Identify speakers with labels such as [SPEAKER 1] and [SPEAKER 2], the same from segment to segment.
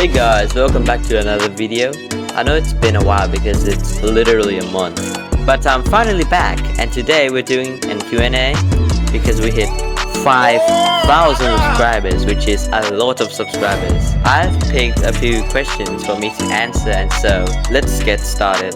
[SPEAKER 1] Hey guys, welcome back to another video. I know it's been a while because it's literally a month, but I'm finally back, and today we're doing a Q&A because we hit 5,000 subscribers, which is a lot of subscribers. I've picked a few questions for me to answer, and so let's get started.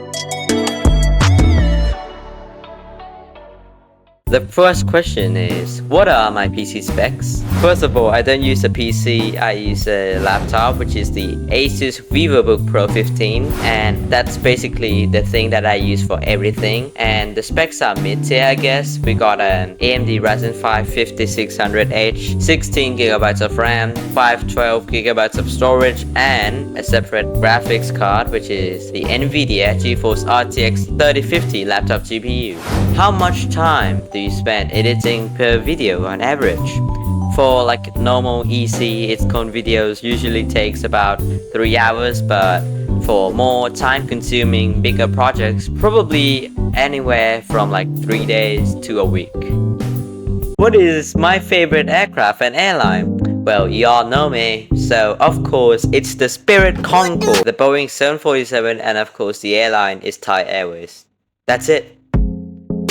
[SPEAKER 1] The first question is, what are my PC specs? First of all, I don't use a PC, I use a laptop, which is the Asus VivoBook Pro 15, and that's basically the thing that I use for everything. And the specs are mid-tier, I guess. We got an AMD Ryzen 5 5600H, 16GB of RAM, 512GB of storage, and a separate graphics card, which is the NVIDIA GeForce RTX 3050 laptop GPU. How much time do you spend editing per video on average? For like normal easy itsKorn videos usually takes about 3 hours, but for more time consuming bigger projects probably anywhere from like 3 days to a week. What is my favorite aircraft and airline? Well, you all know me, so of course it's the Spirit Concorde, the Boeing 747, and of course the airline is Thai Airways. That's it.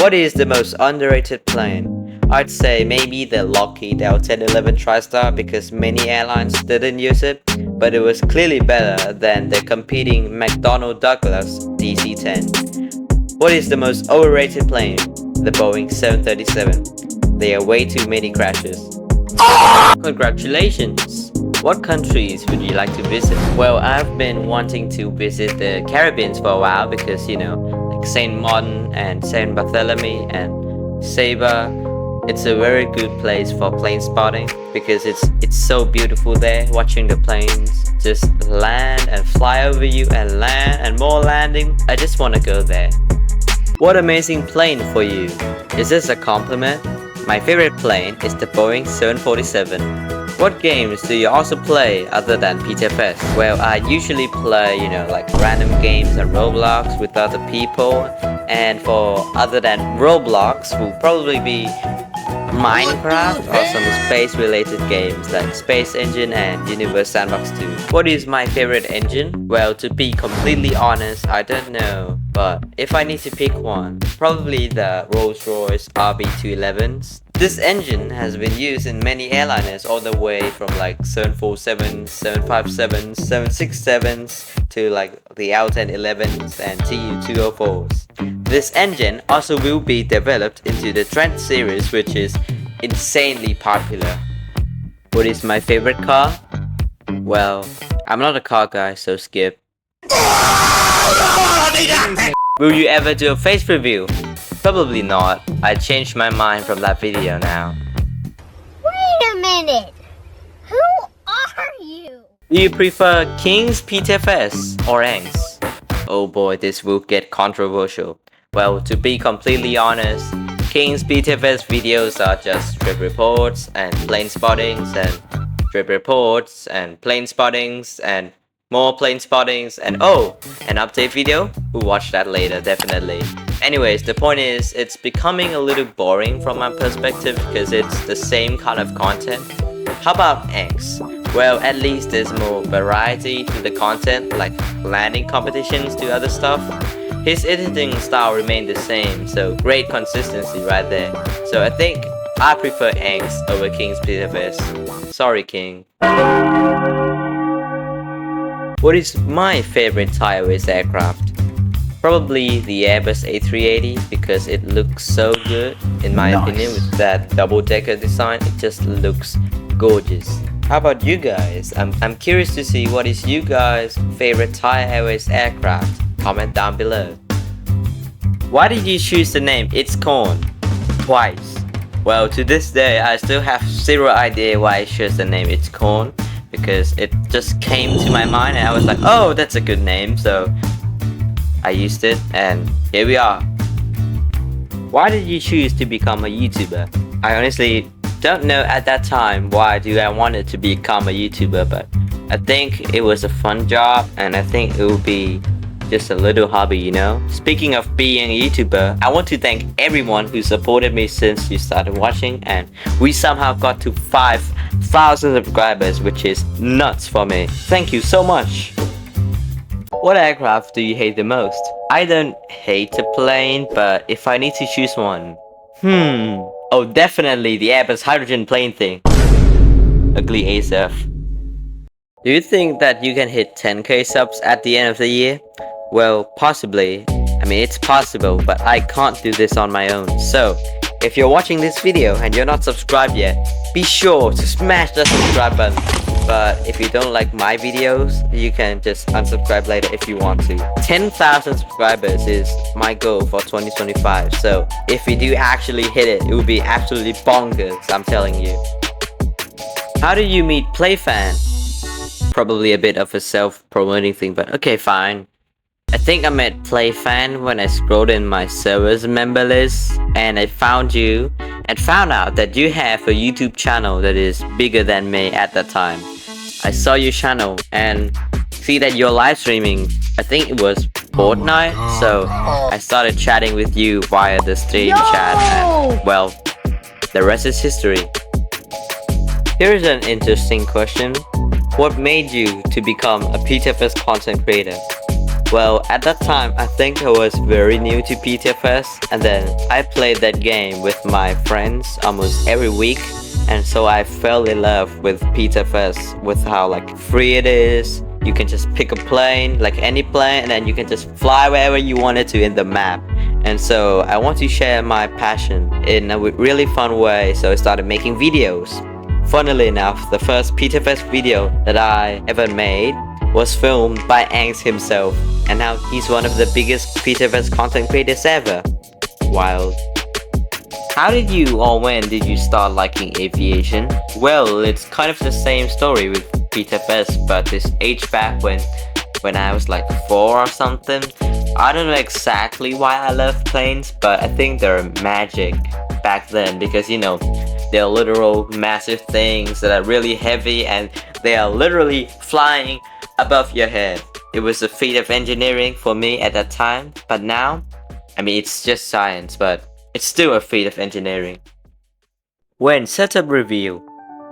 [SPEAKER 1] What is the most underrated plane? I'd say maybe the Lockheed L1011 TriStar, because many airlines didn't use it, but it was clearly better than the competing McDonnell Douglas DC-10. What is the most overrated plane? The Boeing 737. There are way too many crashes. Congratulations! What countries would you like to visit? Well, I've been wanting to visit the Caribbean for a while because, you know, like Saint Martin and Saint Bartholomew and Saba. It's a very good place for plane spotting because it's so beautiful there, watching the planes just land and fly over you and land and more landing. I just want to go there. What amazing plane for you. Is this a compliment? My favorite plane is the Boeing 747. What games do you also play other than PTFS? Well, I usually play, you know, like random games on Roblox with other people, and for other than Roblox will probably be Minecraft or some space related games like Space Engine and Universe Sandbox 2. What is my favorite engine? Well, to be completely honest, I don't know, but if I need to pick one, probably the Rolls-Royce RB211s. This engine has been used in many airliners all the way from like 747s, 757s, 767s to like the L1011s and TU204s. This engine also will be developed into the Trent series, which is insanely popular. What is my favorite car? Well, I'm not a car guy, so skip. Will you ever do a face review? Probably not. I changed my mind from that video now.
[SPEAKER 2] Wait a minute! Who are you?
[SPEAKER 1] Do you prefer King's PTFS or Ang's? Oh boy, this will get controversial. Well, to be completely honest, King's PTFS videos are just trip reports and plane spottings and trip reports and plane spottings and more plane spottings and oh, an update video? We'll watch that later, definitely. Anyways, the point is, it's becoming a little boring from my perspective because it's the same kind of content. How about Ang's? Well, at least there's more variety to the content, like landing competitions to other stuff. His editing style remained the same, so great consistency right there. So I think I prefer Ang's over King's PTFS. Sorry, King. What is my favorite Thai Airways aircraft? Probably the Airbus A380 because it looks so good in my opinion with that double-decker design. It just looks gorgeous. How about you guys? I'm curious to see what is you guys' favorite Thai Airways aircraft. Comment down below. Why did you choose the name itsKorn twice? Well, to this day I still have zero idea why I chose the name itsKorn, because it just came to my mind and I was like, oh, that's a good name, so I used it and here we are. Why did you choose to become a YouTuber? I honestly don't know at that time why I wanted to become a YouTuber, but I think it was a fun job and I think it would be just a little hobby, you know. Speaking of being a YouTuber, I want to thank everyone who supported me since you started watching, and we somehow got to 5,000 subscribers, which is nuts for me. Thank you so much. What aircraft do you hate the most? I don't hate a plane, but if I need to choose one, oh, definitely the Airbus hydrogen plane thing. Ugly ASF. Do you think that you can hit 10k subs at the end of the year? Well, possibly. I mean, it's possible, but I can't do this on my own. So, if you're watching this video and you're not subscribed yet, be sure to smash the subscribe button. But if you don't like my videos, you can just unsubscribe later if you want to. 10,000 subscribers is my goal for 2025. So if we do actually hit it, it will be absolutely bonkers, I'm telling you. How do you meet PlayFan? Probably a bit of a self-promoting thing, but okay, fine. I think I met PlayFan when I scrolled in my server's member list and I found you and found out that you have a YouTube channel that is bigger than me at that time. I saw your channel and see that you're live streaming. I think it was Fortnite, so I started chatting with you via the stream chat and well, the rest is history. Here's an interesting question. What made you to become a PTFS content creator? Well, at that time, I think I was very new to PTFS, and then I played that game with my friends almost every week, and so I fell in love with PTFS, with how like free it is. You can just pick a plane, like any plane, and then you can just fly wherever you wanted to in the map. And so I want to share my passion in a really fun way, so I started making videos. Funnily enough, the first PTFS video that I ever made was filmed by Angst himself, and now he's one of the biggest PTFS content creators ever. Wild. How did you or when did you start liking aviation? Well, it's kind of the same story with PTFS, but this age back when I was like 4 or something. I don't know exactly why I love planes, but I think they're magic back then because, you know, they're literal massive things that are really heavy and they are literally flying above your head. It was a feat of engineering for me at that time, but now, I mean, it's just science, but it's still a feat of engineering. When setup review?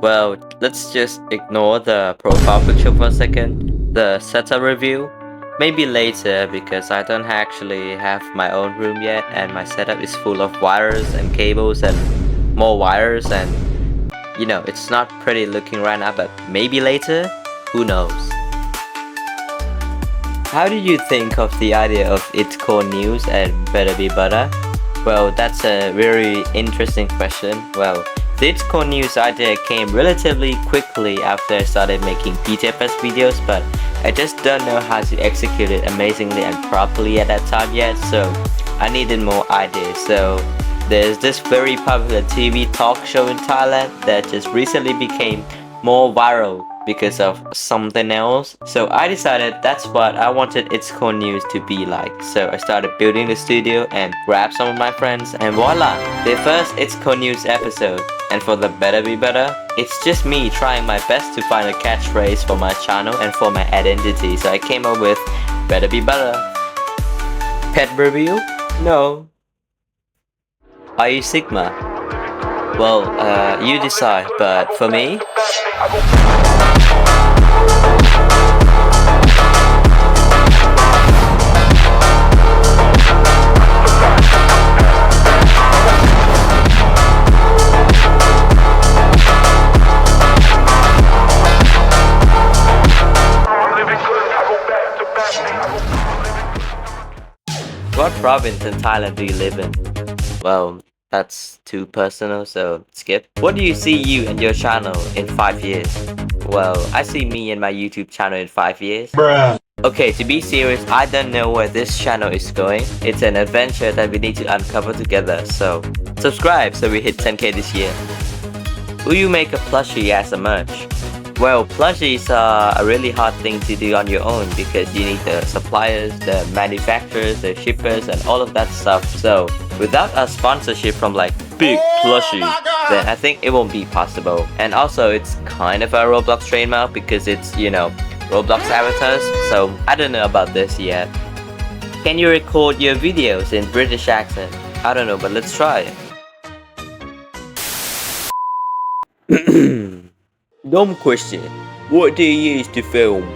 [SPEAKER 1] Well, let's just ignore the profile picture for a second. The setup review? Maybe later because I don't actually have my own room yet and my setup is full of wires and cables and more wires and, you know, it's not pretty looking right now, but maybe later? Who knows? How did you think of the idea of itsKorn news and Better Be Butter? Well, that's a very interesting question. Well, the itsKorn news idea came relatively quickly after I started making PTFS videos, but I just don't know how to execute it amazingly and properly at that time yet, so I needed more ideas. So there's this very popular TV talk show in Thailand that just recently became more viral because of something else. So I decided that's what I wanted itsKorn news to be like. So I started building the studio and grabbed some of my friends and voila! The first itsKorn news episode. And for the Better Be Better, it's just me trying my best to find a catchphrase for my channel and for my identity. So I came up with Better Be Better. Pet review? No. Are you Sigma? Well, you decide, but for me, what province in Thailand do you live in? Well, that's too personal, so skip. What do you see you and your channel in 5 years? Well, I see me and my YouTube channel in 5 years. Bruh. Okay, to be serious, I don't know where this channel is going. It's an adventure that we need to uncover together, so subscribe so we hit 10k this year. Will you make a plushie as a merch? Well, plushies are a really hard thing to do on your own because you need the suppliers, the manufacturers, the shippers and all of that stuff. So without a sponsorship from like big plushie, then I think it won't be possible. And also it's kind of a Roblox trademark because it's, you know, Roblox avatars. So I don't know about this yet. Can you record your videos in British accent? I don't know, but let's try it. Dumb question. What do you use to film?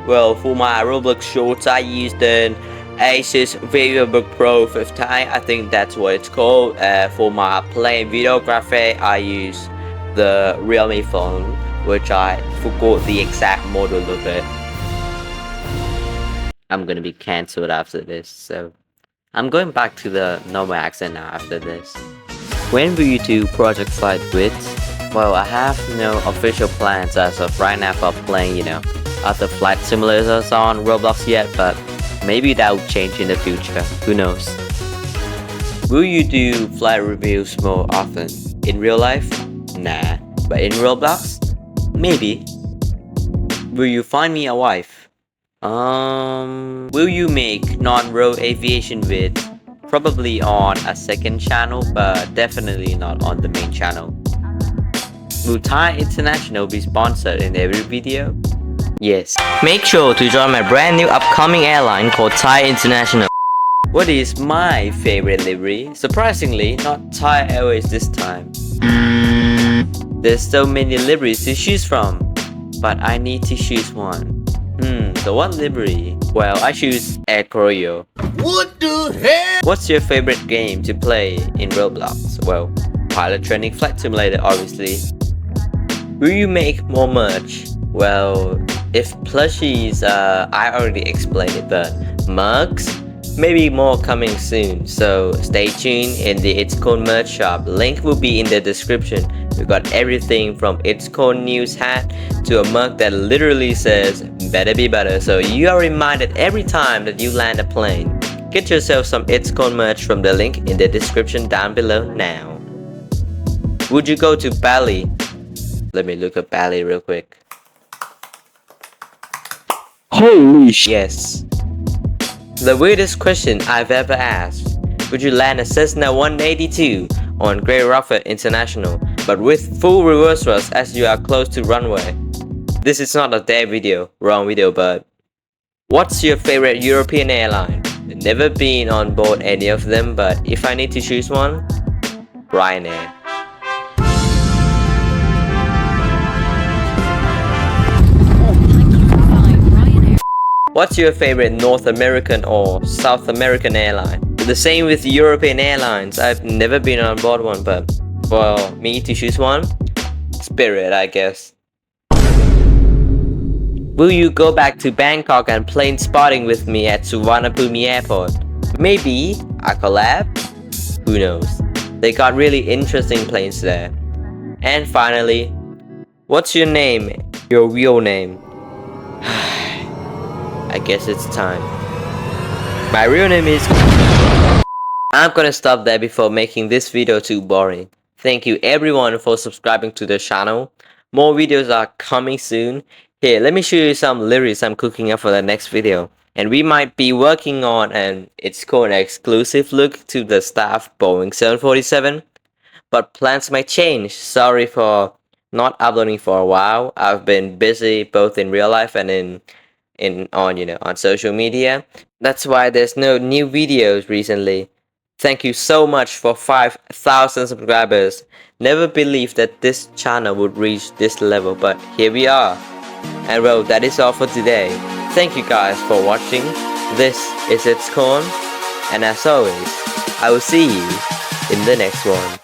[SPEAKER 1] Well, for my Roblox shorts, I used an Asus Reverb Pro 15. I think that's what it's called. For my plain videography, I use the Realme phone, which I forgot the exact model of it. I'm gonna be cancelled after this, so I'm going back to the normal accent now after this. When will you do projects like Wits? Well, I have no official plans as of right now for playing, other flight simulators on Roblox yet, but maybe that will change in the future, who knows. Will you do flight reviews more often? In real life? Nah, but in Roblox? Maybe. Will you find me a wife? Will you make non-road aviation vid? Probably on a second channel, but definitely not on the main channel. Will Thai International be sponsored in every video? Yes. Make sure to join my brand new upcoming airline called Thai International. What is my favorite livery? Surprisingly, not Thai Airways this time. There's so many liveries to choose from, but I need to choose one. So what livery? Well, I choose itsKorn.
[SPEAKER 3] What the hell?
[SPEAKER 1] What's your favorite game to play in Roblox? Well, Pilot Training Flight Simulator, obviously. Will you make more merch? Well, if plushies, I already explained it, but mugs? Maybe more coming soon, so stay tuned in the itsKorn merch shop. Link will be in the description. We got everything from itsKorn news hat to a mug that literally says better be better, so you are reminded every time that you land a plane. Get yourself some itsKorn merch from the link in the description down below now. Would you go to Bali? Let me look at Bali real quick.
[SPEAKER 3] Holy shit.
[SPEAKER 1] Yes. The weirdest question I've ever asked. Would you land a Cessna 182 on Grey Rocket International, but with full reverse thrust as you are close to runway? This is not a dare video, wrong video, but what's your favorite European airline? Never been on board any of them, but if I need to choose one, Ryanair. What's your favorite North American or South American airline? The same with European airlines. I've never been on board one, but for me to choose one, Spirit, I guess. Will you go back to Bangkok and plane spotting with me at Suvarnabhumi Airport? Maybe a collab? Who knows? They got really interesting planes there. And finally, what's your name? Your real name? I guess it's time. My real name is... I'm gonna stop there before making this video too boring. Thank you everyone for subscribing to the channel. More videos are coming soon. Here, let me show you some lyrics I'm cooking up for the next video. And we might be working on an itsKorn exclusive look to the staff Boeing 747. But plans might change. Sorry for not uploading for a while. I've been busy both in real life and on social media. That's why there's no new videos recently. Thank you so much for 5,000 subscribers. Never believed that this channel would reach this level, but here we are. And well, that is all for today. Thank you guys for watching. This is itsKorn, and as always, I will see you in the next one.